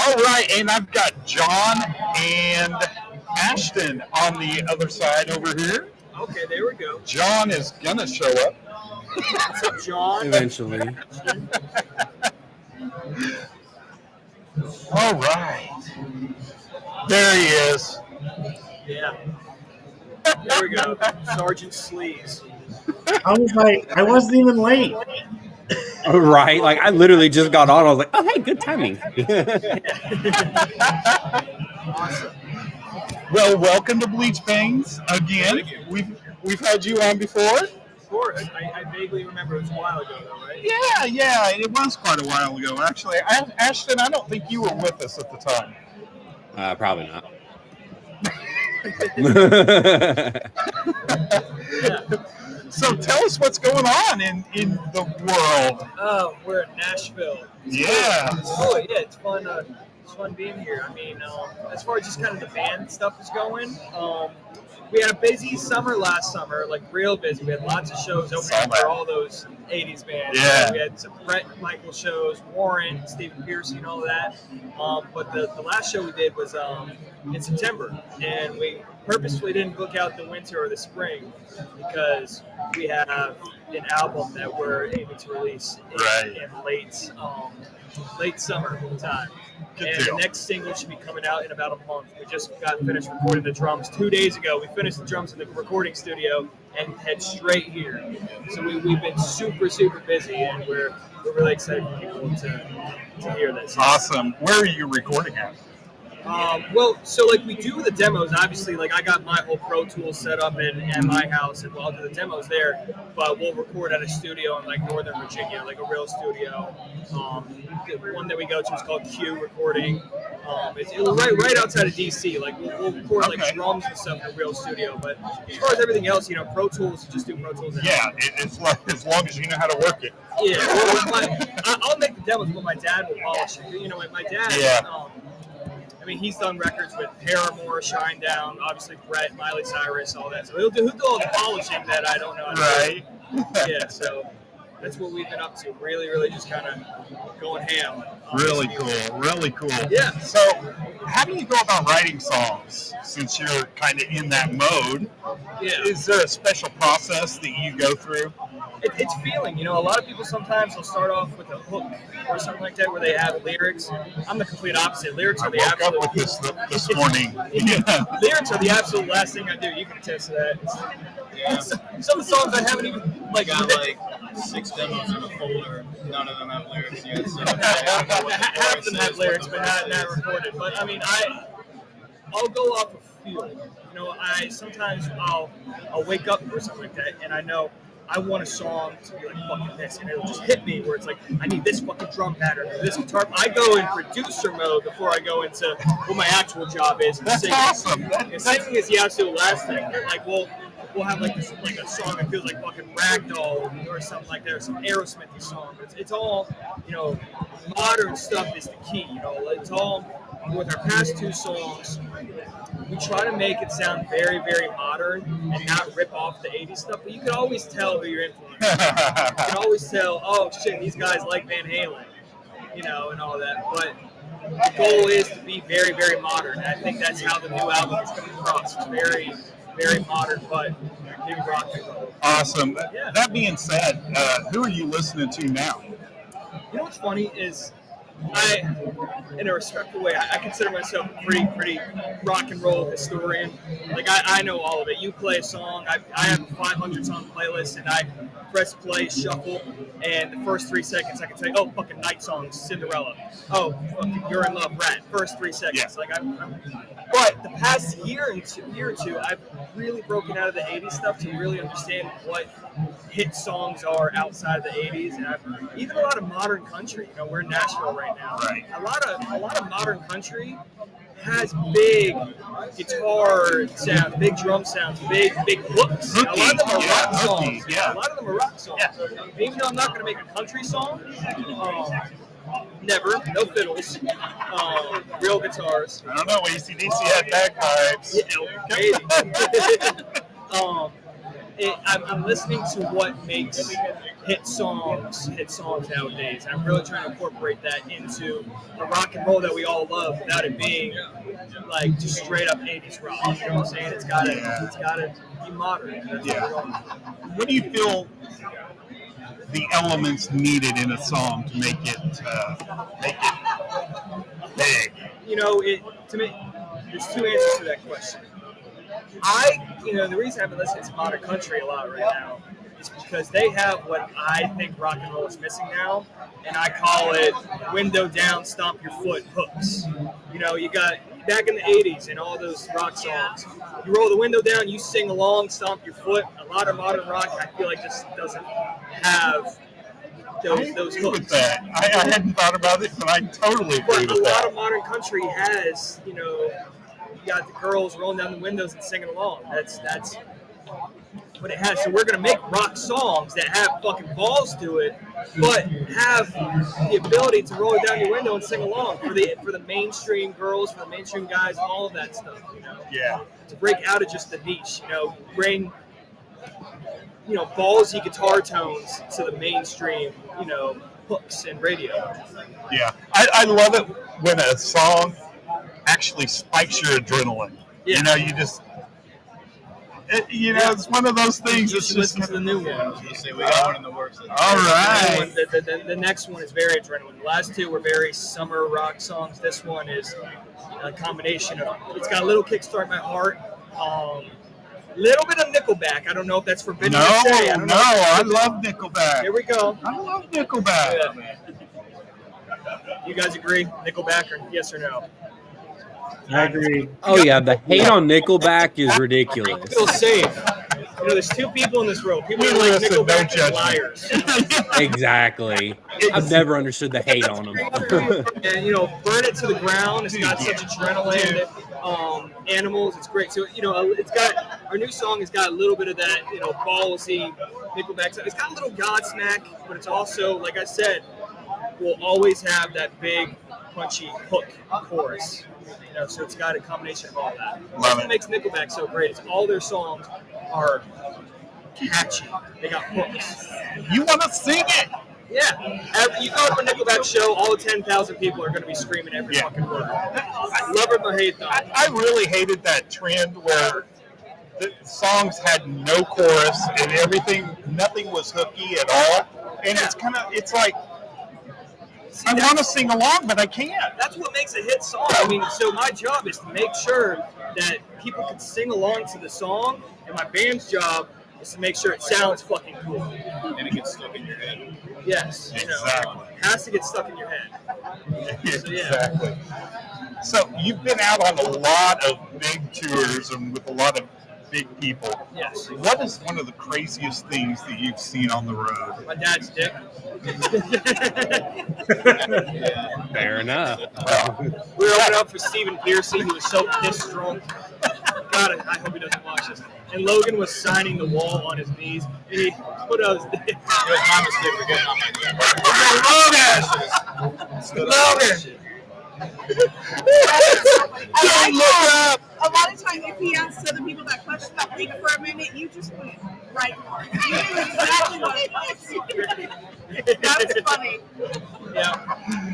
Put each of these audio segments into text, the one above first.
All right, and I've got John and Ashton on the other side over here. Okay, there we go. John is gonna show up. What's up, John? Eventually. All right, there he is. Yeah. There we go. Sergeant Sleaze. I wasn't even late. Right. Like, I literally just got on. I was like, oh, hey, good timing. Awesome. Well, welcome to Bleach Bangs again. We've had you on before. Of course. I vaguely remember it was a while ago, though, right? Yeah, it was quite a while ago. Actually, Ashton, I don't think you were with us at the time. Probably not. Yeah. So tell us what's going on in the world. Oh, we're in Nashville. Yeah. It's fun. It's fun being here. I mean, as far as just kind of the band stuff is going, we had a busy summer last summer, like real busy. We had lots of shows opening for all those 80s bands. Yeah. We had some Brett and Michael shows, Warren, Stephen Piercy, and all that. But the last show we did was in September, and we purposefully didn't book out the winter or the spring because we have an album that we're aiming to release in late summer time. And the next single should be coming out in about a month. We just got finished recording the drums 2 days ago. We finished the drums in the recording studio and head straight here. So we've been super, super busy, and we're really excited for people to hear this. Awesome. Where are you recording at? So like we do the demos, obviously, like I got my whole Pro Tools set up at my house, and I'll do the demos there, but we'll record at a studio in like Northern Virginia, like a real studio. The one that we go to is called Q Recording. It's right outside of DC. Like we'll record like drums and stuff in a real studio, but as far as everything else, Pro Tools, just do Pro Tools. It's like as long as you know how to work it. Yeah, well, I'll make the demos, but my dad will polish it. My dad. Yeah. I mean, he's done records with Paramore, Shinedown, obviously Brett, Miley Cyrus, all that. So he'll do all the polishing that I don't know how to do. Yeah, so that's what we've been up to. Really, really just kind of going ham. Really cool. Yeah. So how do you go about writing songs since you're kind of in that mode? Yeah. Is there a special process that you go through? It's feeling. A lot of people sometimes will start off with a hook or something like that where they have lyrics. I'm the complete opposite. Lyrics are the absolute. I woke up with this morning. Lyrics are the absolute last thing I do. You can attest to that. Yeah. Some of the songs I haven't even got like 6 demos in a folder. None of them have lyrics yet. So half of them have lyrics, but not recorded. But I mean, I'll go off of feel. Sometimes I'll wake up or something like that, and I know I want a song to be like fucking this, and it'll just hit me where it's like I need this fucking drum pattern or this guitar. I go in producer mode before I go into what my actual job is. That's singing. awesome. And singing is the absolute last thing. Like we'll have like this a song that feels like fucking Ragdoll or something like that, or some Aerosmithy song. It's all modern stuff is the key. It's all with our past 2 songs. We try to make it sound very, very modern and not rip off the 80s stuff, but you can always tell who you're influenced by. You can always tell, oh shit, these guys like Van Halen, and all that. But the goal is to be very, very modern. And I think that's how the new album is coming across. It's very, very modern, but maybe rock and roll. Awesome. Yeah. That being said, who are you listening to now? What's funny is in a respectful way, I consider myself a pretty rock and roll historian. Like I know all of it. You play a song, I have a 500 song playlist, and I press play, shuffle, and the first 3 seconds I can tell you, oh, fucking Night Songs, Cinderella. Oh, fucking You're in Love, Rat. First 3 seconds. Yeah. But the past year or two, I've really broken out of the 80s stuff to really understand what hit songs are outside of the 80s, and even a lot of modern country. We're in Nashville right now. Right. A lot of modern country has big guitar sounds, big drum sounds, big hooks. A lot of them are rock songs. Yeah. A lot of them are rock songs. Yeah. Even though I'm not going to make a country song, never, no fiddles, real guitars. I don't know, AC/DC had bagpipes. Yeah, maybe. I'm listening to what makes hit songs nowadays. I'm really trying to incorporate that into the rock and roll that we all love without it being like just straight up 80s rock. You know what I'm saying? It's gotta be modern. And that's what we're going for. What do you feel the elements needed in a song to make it big? You know, to me, there's two answers to that question. The reason I've been listening to modern country a lot right now is because they have what I think rock and roll is missing now, and I call it window down, stomp your foot hooks. You know, you got back in the 80s and all those rock songs, you roll the window down, you sing along, stomp your foot. A lot of modern rock, I feel like, just doesn't have those hooks. With that. I hadn't thought about it, but I totally agree But with a that. lot of modern country has, you got the girls rolling down the windows and singing along. That's what it has. So we're gonna make rock songs that have fucking balls to it, but have the ability to roll it down your window and sing along for the mainstream girls, for the mainstream guys, all of that stuff. Yeah. To break out of just the niche. Bring ballsy guitar tones to the mainstream. Hooks and radio. Yeah. I love it when a song actually spikes your adrenaline. Yeah. You just. It's one of those things. It's just listen to the new one. I was gonna say we got one in the works. all right. The next one is very adrenaline. The last two were very summer rock songs. This one is a combination of. It's got a little kickstart my heart. Little bit of Nickelback. I don't know if that's forbidden to say. I love Nickelback. Here we go. I love Nickelback. Yeah. You guys agree? Nickelback, or yes or no? I agree. Oh yeah, the hate on Nickelback is ridiculous. Feel safe. There's two people in this room. People are like Listen, no Nickelback and judgment. liars. Exactly. I've never understood the hate on them. And burn it to the ground. It's got such adrenaline. Animals. It's great. So it's got our new song has got a little bit of that ballsy Nickelback. It's got a little Godsmack, but it's also, like I said, will always have that big punchy hook chorus. So it's got a combination of all that. That's what makes Nickelback so great. Is all their songs are catchy. They got hooks. You want to sing it? Yeah. You go to a Nickelback show, all 10,000 people are going to be screaming every fucking word. Love it or hate them. I really hated that trend where the songs had no chorus and nothing was hooky at all. And it's like, I want to sing along, but I can't. That's what makes a hit song. So my job is to make sure that people can sing along to the song, and my band's job is to make sure it sounds fucking cool. And it gets stuck in your head. Yes. Exactly. It has to get stuck in your head. Exactly. So you've been out on a lot of big tours and with a lot of big people. Yes. What is one of the craziest things that you've seen on the road? My dad's dick. Fair enough. We were opening up for Stephen Pearcy, who was so pissed drunk. God, I hope he doesn't watch this. And Logan was signing the wall on his knees. And he put out his dick. It was my mistake for getting on my knee. Logan! Don't look up! A lot of times, if he asks other people that question, I think for a minute, you just went right for it. You knew exactly what it was. That was funny. Yeah.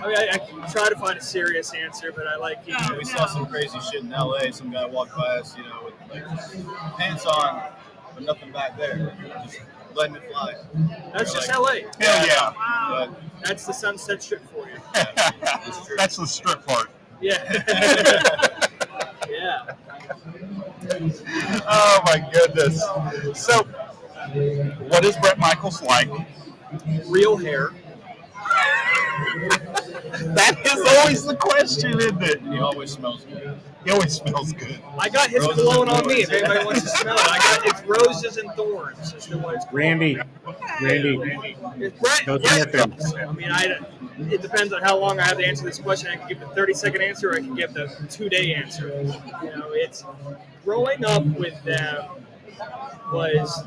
I try to find a serious answer, but I like you. We saw some crazy shit in LA. Some guy walked by us, with like pants on, but nothing back there. Just letting it fly. That's just LA. Hell yeah. But That's the Sunset Strip for you. That's the strip part. Yeah. Yeah. Oh my goodness. So, what is Bret Michaels like? Real hair. That is always the question, isn't it? he always smells good. He always smells good. I got his Roses cologne and on me. If thorns. anybody wants to smell it, it's roses and thorns. Is the one it's called. Randy. It's Brett. Go Yes. sniff him. It depends on how long I have to answer this question. I can give the 30-second answer, or I can give the 2-day answer. It's growing up with them was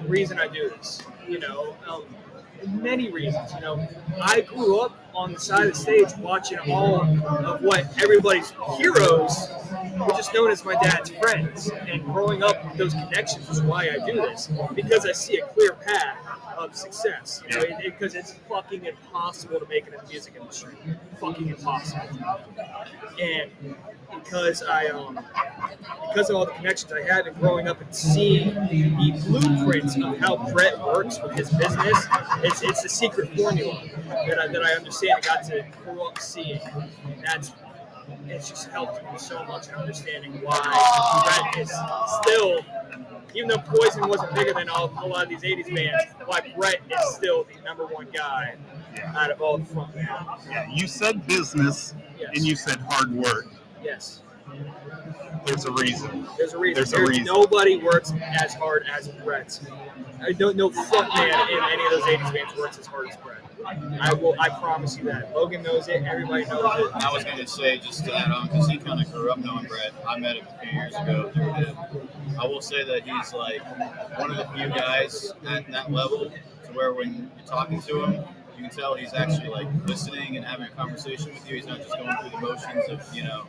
the reason I do this. many reasons. You know, I grew up on the side of the stage watching all of what everybody's heroes were just known as my dad's friends. And growing up with those connections is why I do this, because I see a clear path of success. You know, because it's fucking impossible to make it in the music industry. Fucking impossible. And because because of all the connections I had and growing up and seeing the blueprints of how Brett works with his business, it's a secret formula that I understand and got to grow up seeing. And it's just helped me so much in understanding why Brett is still, even though Poison wasn't bigger than a lot of these 80s bands, why Brett is still the number one guy out of all the front men. Yeah, you said business, and you said hard work. Yes. There's a reason. There's a reason. There's a reason. Nobody works as hard as Brett. No front man in any of those 80s bands works as hard as Brett. I promise you that. Logan knows it. Everybody knows it. I was going to say, just to add on, because he kind of grew up knowing Brett. I met him a few years ago through him. I will say that he's like one of the few guys at that level to where when you're talking to him, you can tell he's actually like listening and having a conversation with you. He's not just going through the motions of, you know,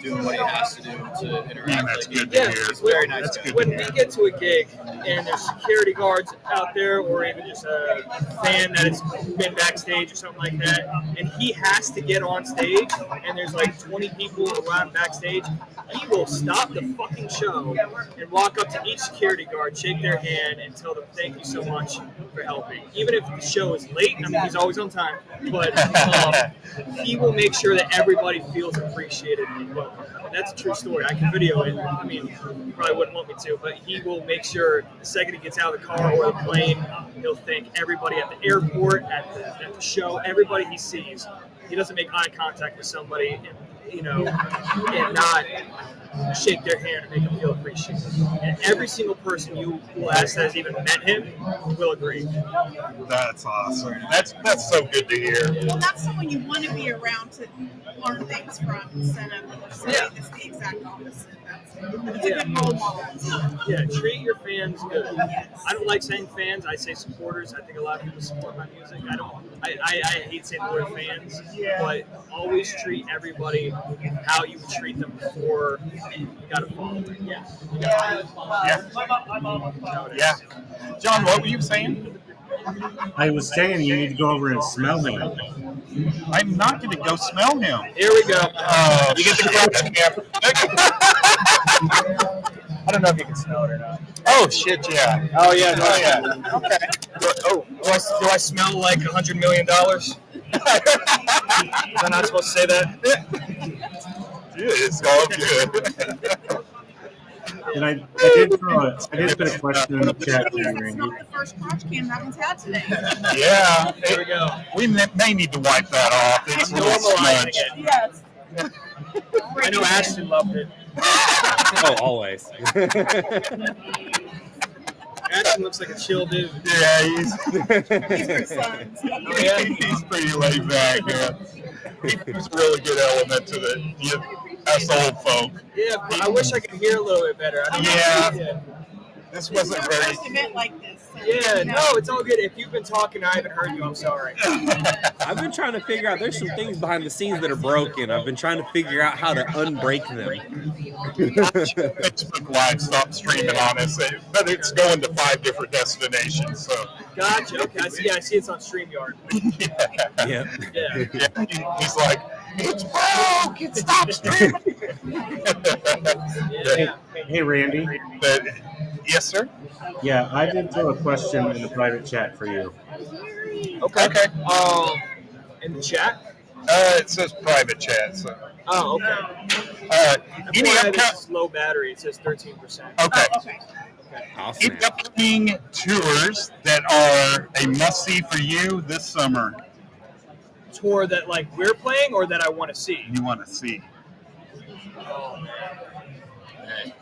doing what he has to do to interact. That's like good to hear. He's a very nice guy. When we get to a gig and there's security guards out there, or even just a fan that has been backstage or something like that, and he has to get on stage, and there's like 20 people around backstage, he will stop the fucking show and walk up to each security guard, shake their hand, and tell them thank you so much for helping. Even if the show is late, I mean, he's always on time, but he will make sure that everybody feels appreciated and welcome. And that's a true story. I can video it. I mean, you probably wouldn't want me to, but he will make sure the second he gets out of the car or the plane, he'll thank everybody at the airport, at the show, everybody he sees. He doesn't make eye contact with somebody and, you know, and not shake their hand and make them feel appreciated. And every single person you will ask that has even met him will agree. That's awesome. That's so good to hear. Well, that's someone you want to be around to learn things from instead of saying it's the exact opposite. It's a good role model. Yeah, treat your fans good. Yes. I don't like saying fans. I say supporters. I think a lot of people support my music. I hate saying the word fans, but always treat everybody how you would treat them before you got to follow them. Yeah. Yeah. John, what were you saying? I was saying you need to go over and smell him. I'm not going to go smell him. Here we go. You get the crutch. I don't know if you can smell it or not. Oh, shit, yeah. Oh, yeah. No, Oh, yeah. Okay. Do I smell like $100 million? Was I not supposed to say that? Dude, it's all good. And I did put a question in the chat for you, That's Randy. not the first crotch cam Gavin's had today. Yeah. There we go. We may need to wipe that off. It's a little Normalizing smudged. it. Yes. I know Ashton loved it. Oh, always. Ashton looks like a chill dude. Yeah, he's His sons. Oh, yeah? he's pretty laid back. Yeah. He's a really good element to us old folk. Yeah, but I wish I could hear a little bit better. I don't know. Yeah. This This is wasn't our very. first event like this. So, Yeah, you know. no, it's all good. If you've been talking, I haven't heard you. I'm sorry. I've been trying to figure out, there's some things behind the scenes that are broken. I've been trying to figure out how to unbreak them. Facebook Live stopped streaming on us, but it's going to 5 different destinations. So Gotcha. Okay, I see it's on StreamYard. Yep. Yeah. yeah, he's like, it's broke. It stopped streaming. Yeah. Hey, Randy. But, yes, sir. Yeah, I did throw a question in the private chat for you. Okay. In the chat? It says private chat. So, Oh, okay. any FYI, upcoming? this is low battery. It says 13%. Okay. Oh, okay. I'll Any snap. upcoming tours that are a must see for you this summer? Tour that like we're playing or that I want to see? You want to see? Oh, man.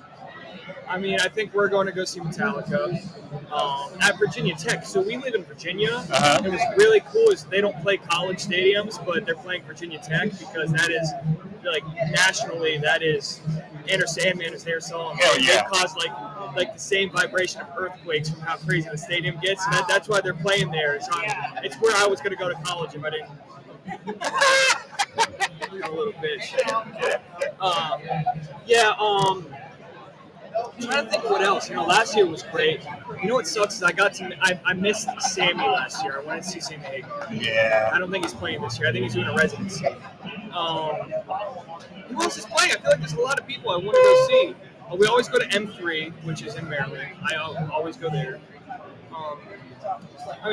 I mean, I think we're going to go see Metallica at Virginia Tech. So we live in Virginia. Uh-huh. It was really cool is they don't play college stadiums, but they're playing Virginia Tech because that is, like, nationally, that is Enter Sandman is their song. Hell yeah. They caused, like, like the same vibration of earthquakes from how crazy the stadium gets. And that's why they're playing there. So it's where I was going to go to college if I didn't. A little bitch. I'm trying to think what else. Last year was great. You know what sucks is I missed Sammy last year. I wanted to see Sammy Hagar. Yeah. I don't think he's playing this year. I think he's doing a residency. Who else is playing? I feel like there's a lot of people I want to go see. We always go to M3, which is in Maryland. I always go there.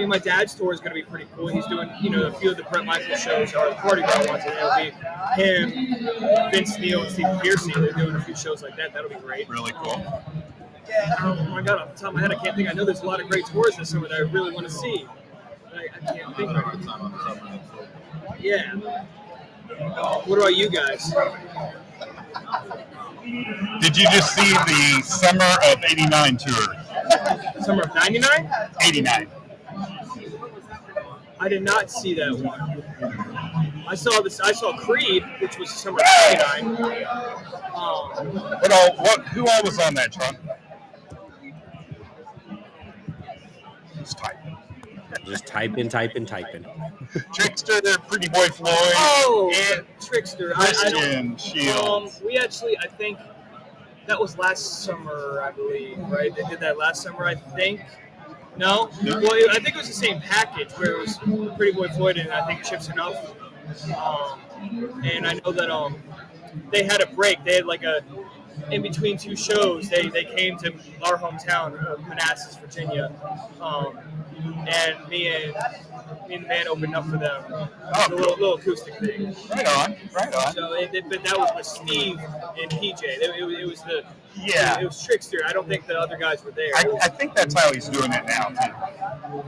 My dad's tour is going to be pretty cool. He's doing, a few of the Bret Michaels shows or the Party Girl ones, and it'll be him, Vince Neil, and Steve Pearcy. They're doing a few shows like that. That'll be great. Really cool. Oh my God, off the top of my head, I can't think. I know there's a lot of great tours this summer that I really want to see. I can't think right now. Yeah. What about you guys? Did you just see the Summer of '89 tour? Summer of '99? '89. I did not see that one. I saw Creed, which was Summer of '99. Who all was on that, Tron? Just typing. Trickster, Pretty Boy Floyd. Oh, and Trickster. Christian Shields. We actually, I think that was last summer, I believe, right? They did that last summer, I think. No? No. Well, I think it was the same package where it was Pretty Boy Floyd and I think Chips Enough. And I know that they had a break. They had in between two shows, they came to our hometown of Manassas, Virginia. And me and the band opened up for them. A little acoustic thing. Right on. So, but that was with Steve and PJ. It was Yeah. It was Trickster. I don't think the other guys were there. I think that's how he's doing it now, too.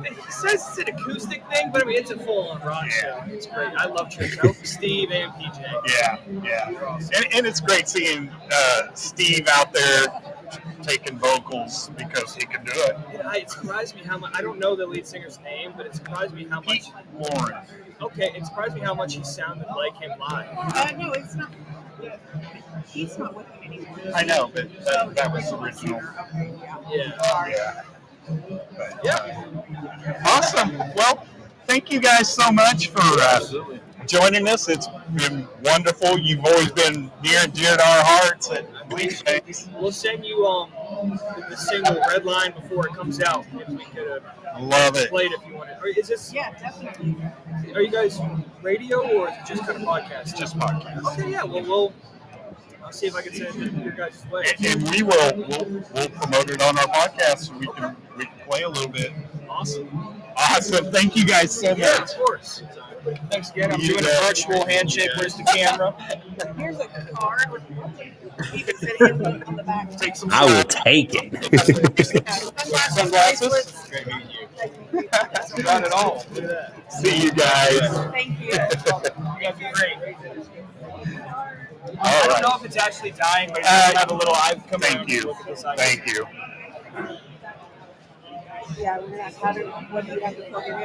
He says it's an acoustic thing, but it's a full-on rock show. It's great. I love Trickster. I love Steve and PJ. Yeah. And it's great seeing Steve out there taking vocals because he can do it. It surprised me how much. I don't know the lead singer's name, but it surprised me how much. Pete Lauren. Okay, it surprised me how much he sounded like him live. No, it's not. He's not with him anymore. I know, but that was original. Yeah. Yeah. Awesome. Well, thank you guys so much for joining us. It's been wonderful. You've always been near and dear to our hearts at Bleach Banks. We'll send you the single Red Line before it comes out. If we could Love it. play it if you wanted. Or is this? Yeah, definitely. Are you guys radio or is it just kind of podcast? Just podcast. Okay, yeah. Well, I'll see if I can send it to your guys' way. And we'll promote it on our podcast so we can play a little bit. Awesome. Thank you guys so Yeah, much. of course. Thanks again. I'm You doing bet. a virtual handshake. Where's the camera? Here's a card with even sitting on the back. Take some I will shots. take it. Sunglasses? Not at all. Look at that. See you guys. Thank you. You guys are great. I All don't right. know if it's actually dying, but it does have a little eye come Thank out. you. Look at this eye. Thank you. Yeah, we're gonna have to. What do you have to program?